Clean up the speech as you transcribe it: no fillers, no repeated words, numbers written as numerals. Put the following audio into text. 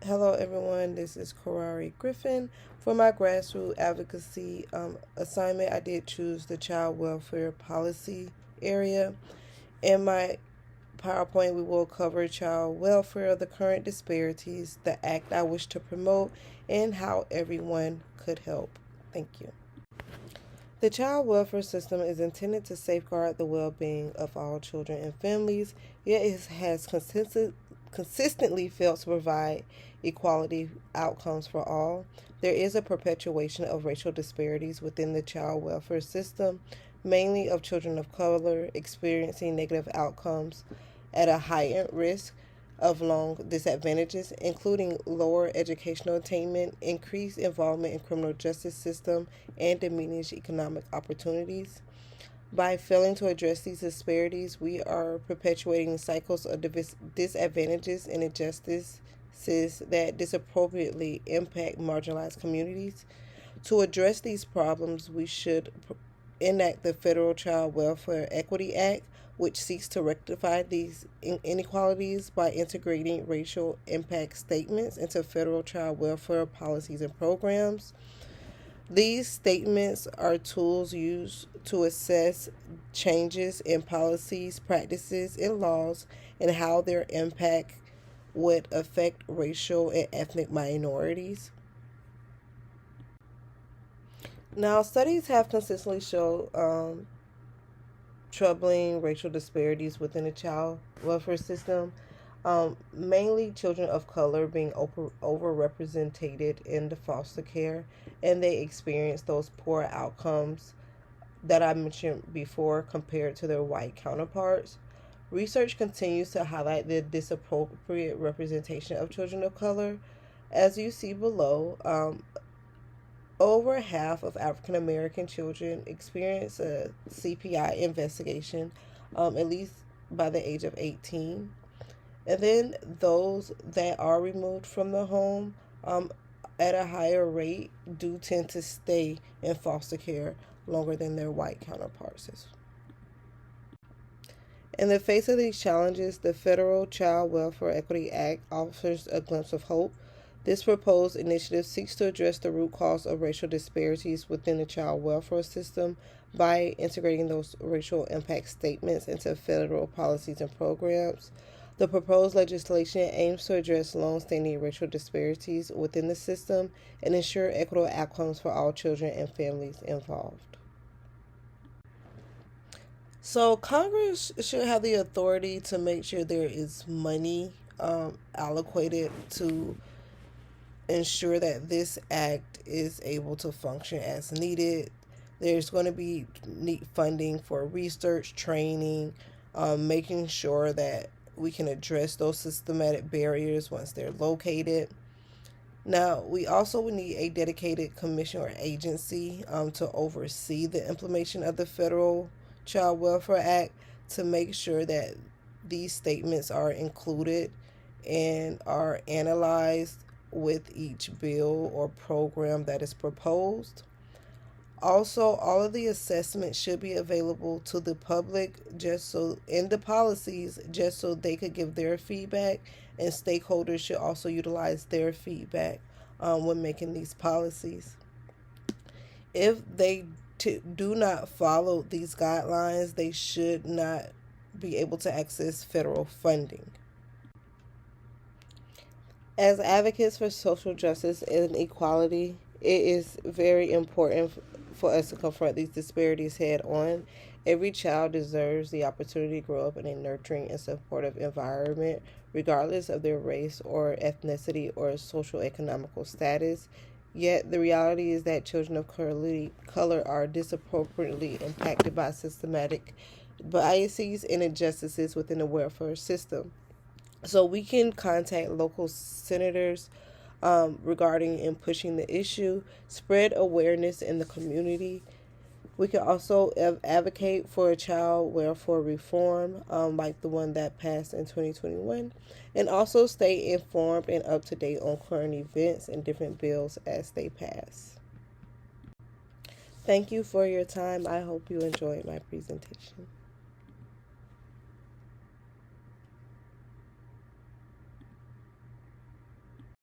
Hello, everyone. This is Karari Griffin. For my GrassRoot Advocacy assignment, I did choose the child welfare policy area. In my PowerPoint, we will cover child welfare, the current disparities, the act I wish to promote, and how everyone could help. Thank you. The child welfare system is intended to safeguard the well being of all children and families, yet it has consistently failed to provide equality outcomes for all. There is a perpetuation of racial disparities within the child welfare system, mainly of children of color experiencing negative outcomes at a heightened risk of long disadvantages, including lower educational attainment, increased involvement in criminal justice system, and diminished economic opportunities. By failing to address these disparities, we are perpetuating cycles of disadvantages and injustices that disappropriately impact marginalized communities. To address these problems, we should enact the Federal Child Welfare Equity Act, which seeks to rectify these inequalities by integrating racial impact statements into federal child welfare policies and programs. These statements are tools used to assess changes in policies, practices, and laws and how their impact would affect racial and ethnic minorities. Now, studies have consistently shown troubling racial disparities within the child welfare system, mainly children of color being overrepresented in the foster care, and they experience those poor outcomes that I mentioned before compared to their white counterparts. Research continues to highlight the disappropriate representation of children of color. As you see below, over half of African American children experience a CPI investigation, at least by the age of 18. And then those that are removed from the home at a higher rate do tend to stay in foster care longer than their white counterparts. In the face of these challenges, the Federal Child Welfare Equity Act offers a glimpse of hope. This proposed initiative seeks to address the root cause of racial disparities within the child welfare system by integrating those racial impact statements into federal policies and programs. The proposed legislation aims to address long-standing racial disparities within the system and ensure equitable outcomes for all children and families involved. So Congress should have the authority to make sure there is money allocated to ensure that this act is able to function as needed. There's going to be need funding for research, training, making sure that we can address those systematic barriers once they're located. Now, we also would need a dedicated commission or agency to oversee the implementation of the Federal Child Welfare Act to make sure that these statements are included and are analyzed with each bill or program that is proposed. Also, all of the assessments should be available to the public just so in the policies just so they could give their feedback, and stakeholders should also utilize their feedback when making these policies. If they do not follow these guidelines, they should not be able to access federal funding. As advocates for social justice and equality, it is very important for us to confront these disparities head on. Every child deserves the opportunity to grow up in a nurturing and supportive environment, regardless of their race or ethnicity or social economical status. Yet the reality is that children of color are disproportionately impacted by systematic biases and injustices within the welfare system. So we can contact local senators regarding and pushing the issue, spread awareness in the community. We can also advocate for a child welfare reform like the one that passed in 2021, and also stay informed and up to date on current events and different bills as they pass. Thank you for your time. I hope you enjoyed my presentation.